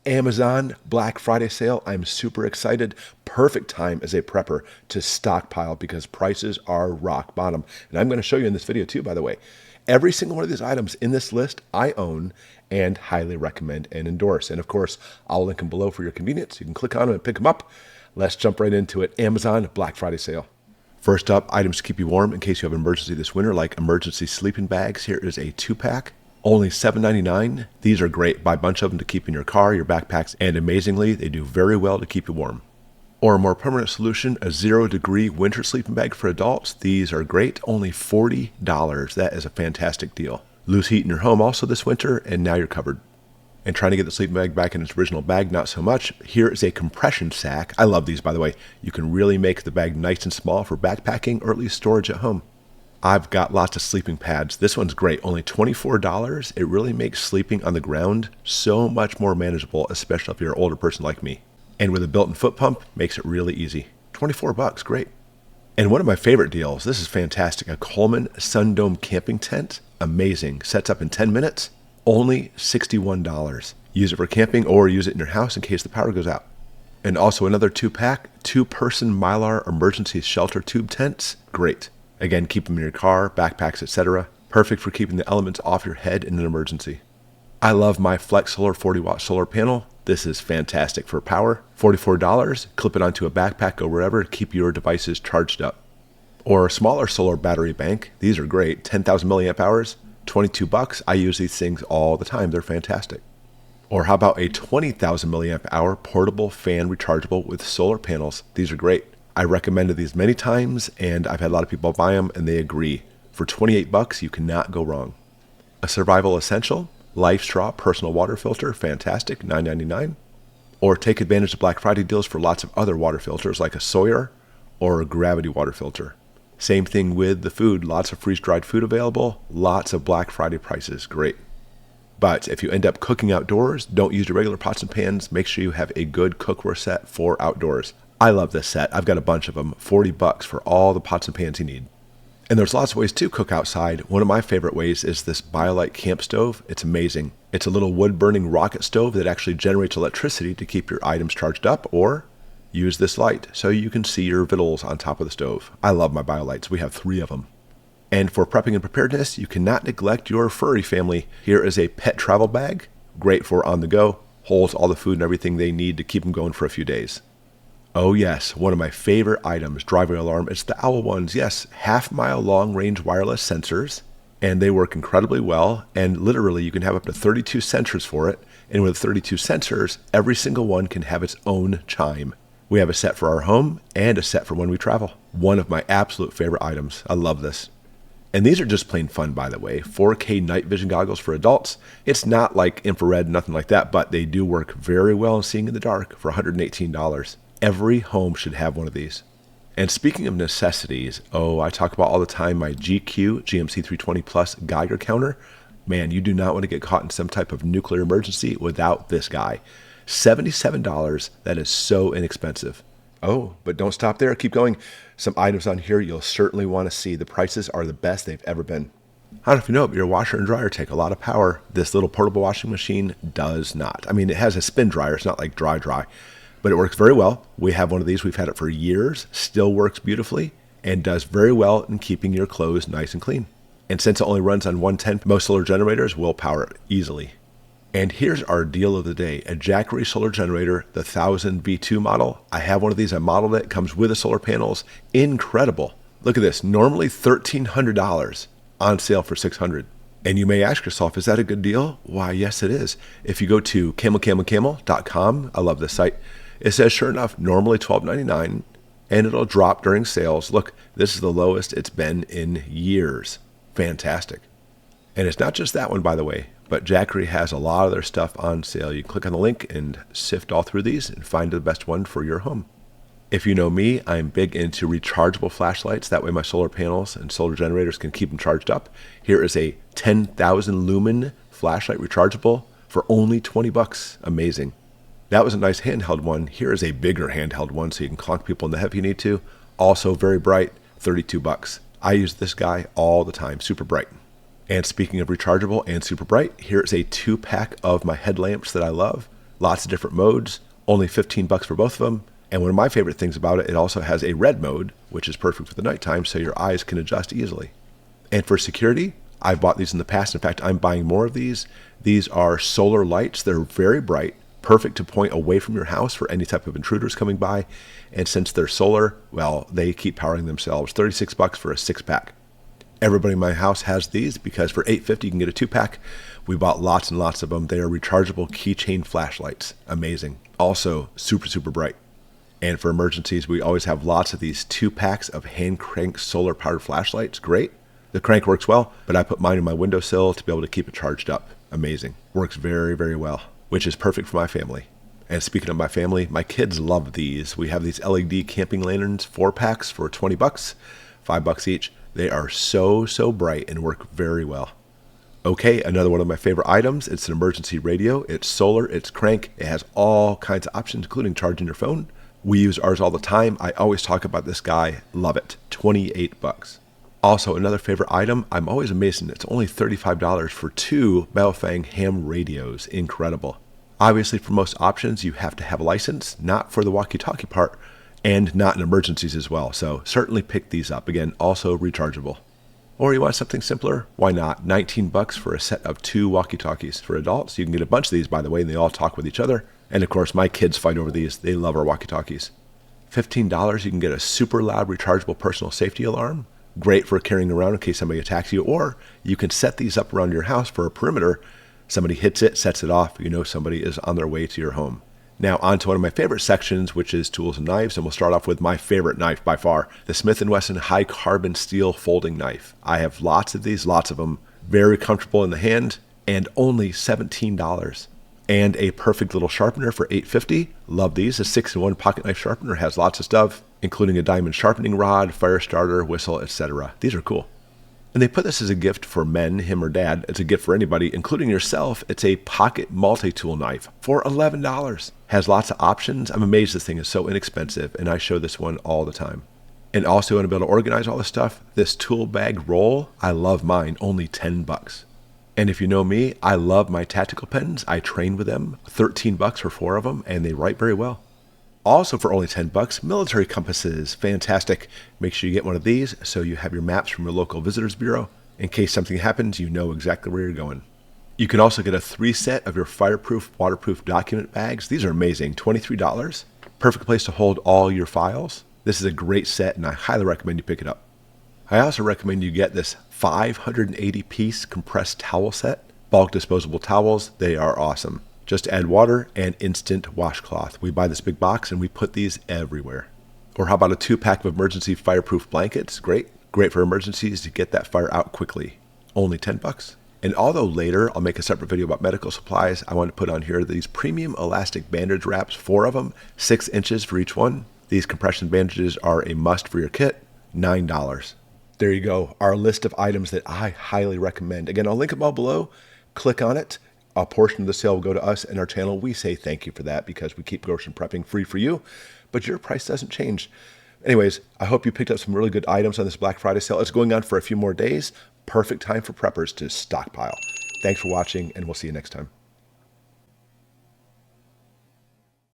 Amazon Black Friday sale. I'm super excited. Perfect time as a prepper to stockpile because prices are rock bottom. And I'm going to show you in this video too, by the way. Every single one of these items in this list I own and highly recommend and endorse. And of course, I'll link them below for your convenience. You can click on them and pick them up. Let's jump right into it. Amazon Black Friday sale. First up, items to keep you warm in case you have an emergency this winter, like emergency sleeping bags. Here is a 2-pack. Only $7.99. These are great. Buy a bunch of them to keep in your car, your backpacks, and amazingly, they do very well to keep you warm. Or a more permanent solution, a 0-degree winter sleeping bag for adults. These are great. Only $40. That is a fantastic deal. Lose heat in your home also this winter, and now you're covered. And trying to get the sleeping bag back in its original bag, not so much. Here is a compression sack. I love these, by the way. You can really make the bag nice and small for backpacking or at least storage at home. I've got lots of sleeping pads. This one's great, only $24. It really makes sleeping on the ground so much more manageable, especially if you're an older person like me. And with a built-in foot pump, makes it really easy. $24, great. And one of my favorite deals, this is fantastic, a Coleman Sun Dome camping tent. Amazing, sets up in 10 minutes, only $61. Use it for camping or use it in your house in case the power goes out. And also another 2-pack, 2-person Mylar emergency shelter tube tents, great. Again, keep them in your car, backpacks, etc. Perfect for keeping the elements off your head in an emergency. I love my Flex Solar 40-watt solar panel. This is fantastic for power. $44, clip it onto a backpack, go wherever, keep your devices charged up. Or a smaller solar battery bank. These are great, 10,000 milliamp hours, $22. I use these things all the time. They're fantastic. Or how about a 20,000 milliamp hour portable fan rechargeable with solar panels? These are great. I recommended these many times, and I've had a lot of people buy them, and they agree. For $28, you cannot go wrong. A survival essential, LifeStraw personal water filter, fantastic, $9.99. Or take advantage of Black Friday deals for lots of other water filters, like a Sawyer or a Gravity water filter. Same thing with the food, lots of freeze-dried food available, lots of Black Friday prices, great. But if you end up cooking outdoors, don't use your regular pots and pans. Make sure you have a good cookware set for outdoors. I love this set. I've got a bunch of them. $40 for all the pots and pans you need. And there's lots of ways to cook outside. One of my favorite ways is this BioLite Campstove. It's amazing. It's a little wood-burning rocket stove that actually generates electricity to keep your items charged up, or use this light so you can see your victuals on top of the stove. I love my BioLites. We have 3 of them. And for prepping and preparedness, you cannot neglect your furry family. Here is a pet travel bag. Great for on the go. Holds all the food and everything they need to keep them going for a few days. Oh yes, one of my favorite items, driveway alarm. It's the Owl ones. Yes, half-mile long-range wireless sensors, and they work incredibly well. And literally, you can have up to 32 sensors for it. And with 32 sensors, every single one can have its own chime. We have a set for our home and a set for when we travel. One of my absolute favorite items. I love this. And these are just plain fun, by the way. 4K night vision goggles for adults. It's not like infrared, nothing like that, but they do work very well in seeing in the dark for $118. Every home should have one of these. And speaking of necessities, I talk about all the time my GQ GMC 320 Plus Geiger Counter. Man, you do not want to get caught in some type of nuclear emergency without this guy. $77, that is so inexpensive. Oh, but don't stop there, keep going. Some items on here you'll certainly want to see. The prices are the best they've ever been. I don't know if you know, but your washer and dryer take a lot of power. This little portable washing machine does not. I mean, it has a spin dryer, it's not like dry. But it works very well. We have one of these. We've had it for years. Still works beautifully and does very well in keeping your clothes nice and clean. And since it only runs on 110, most solar generators will power it easily. And here's our deal of the day. A Jackery solar generator, the 1000 V2 model. I have one of these. I modeled it. It comes with the solar panels. Incredible. Look at this. Normally $1,300, on sale for $600. And you may ask yourself, is that a good deal? Why, yes, it is. If you go to camelcamelcamel.com, I love this site. It says, sure enough, normally $12.99, and it'll drop during sales. Look, this is the lowest it's been in years. Fantastic. And it's not just that one, by the way, but Jackery has a lot of their stuff on sale. You click on the link and sift all through these and find the best one for your home. If you know me, I'm big into rechargeable flashlights. That way my solar panels and solar generators can keep them charged up. Here is a 10,000 lumen flashlight rechargeable for only $20. Amazing. That was a nice handheld one. Here is a bigger handheld one so you can clonk people in the head if you need to. Also very bright, $32. I use this guy all the time, super bright. And speaking of rechargeable and super bright, here's a 2-pack of my headlamps that I love. Lots of different modes, only 15 bucks for both of them. And one of my favorite things about it, it also has a red mode, which is perfect for the nighttime, so your eyes can adjust easily. And for security, I've bought these in the past. In fact, I'm buying more of these. These are solar lights. They're very bright, perfect to point away from your house for any type of intruders coming by. And since they're solar, well, they keep powering themselves. 36 bucks for a 6-pack. Everybody in my house has these because for $8.50 you can get a 2-pack. We bought lots and lots of them. They are rechargeable keychain flashlights. Amazing. Also super, super bright. And for emergencies, we always have lots of these 2-packs of hand crank solar powered flashlights. Great. The crank works well, but I put mine in my windowsill to be able to keep it charged up. Amazing. Works very, very well, which is perfect for my family. And speaking of my family, my kids love these. We have these LED camping lanterns, 4-packs for 20 bucks, 5 bucks each. They are so, so bright and work very well. Okay, another one of my favorite items. It's an emergency radio. It's solar, it's crank. It has all kinds of options, including charging your phone. We use ours all the time. I always talk about this guy. Love it. 28 bucks. Also, another favorite item. I'm always amazed, and it's only $35 for 2 Baofeng ham radios. Incredible. Obviously, for most options, you have to have a license, not for the walkie-talkie part, and not in emergencies as well. So certainly pick these up. Again, also rechargeable. Or you want something simpler? Why not? 19 bucks for a set of 2 walkie-talkies. For adults, you can get a bunch of these, by the way, and they all talk with each other. And of course, my kids fight over these. They love our walkie-talkies. $15, you can get a super loud rechargeable personal safety alarm. Great for carrying around in case somebody attacks you. Or you can set these up around your house for a perimeter. Somebody hits it, sets it off. You know somebody is on their way to your home. Now on to one of my favorite sections, which is tools and knives. And we'll start off with my favorite knife by far, the Smith & Wesson high carbon steel folding knife. I have lots of these, lots of them. Very comfortable in the hand and only $17. And a perfect little sharpener for $8.50. Love these. A 6-in-1 pocket knife sharpener has lots of stuff, including a diamond sharpening rod, fire starter, whistle, etc. These are cool. And they put this as a gift for men, him or dad. It's a gift for anybody, including yourself. It's a pocket multi-tool knife for $11. Has lots of options. I'm amazed this thing is so inexpensive, and I show this one all the time. And also, want to be able to organize all this stuff, this tool bag roll, I love mine, only 10 bucks. And if you know me, I love my tactical pens. I train with them, 13 bucks for 4 of them, and they write very well. Also for only 10 bucks, military compasses, fantastic. Make sure you get one of these so you have your maps from your local visitors bureau. In case something happens, you know exactly where you're going. You can also get a 3-set of your fireproof, waterproof document bags. These are amazing, $23. Perfect place to hold all your files. This is a great set, and I highly recommend you pick it up. I also recommend you get this 580-piece compressed towel set, bulk disposable towels. They are awesome. Just add water and instant washcloth. We buy this big box and we put these everywhere. Or how about a 2-pack of emergency fireproof blankets? Great. Great for emergencies to get that fire out quickly. Only 10 bucks. And although later I'll make a separate video about medical supplies, I want to put on here these premium elastic bandage wraps, 4 of them, 6 inches for each one. These compression bandages are a must for your kit, $9. There you go, our list of items that I highly recommend. Again, I'll link them all below. Click on it. A portion of the sale will go to us and our channel. We say thank you for that because we keep Goshen prepping free for you, but your price doesn't change. Anyways, I hope you picked up some really good items on this Black Friday sale. It's going on for a few more days. Perfect time for preppers to stockpile. Thanks for watching, and we'll see you next time.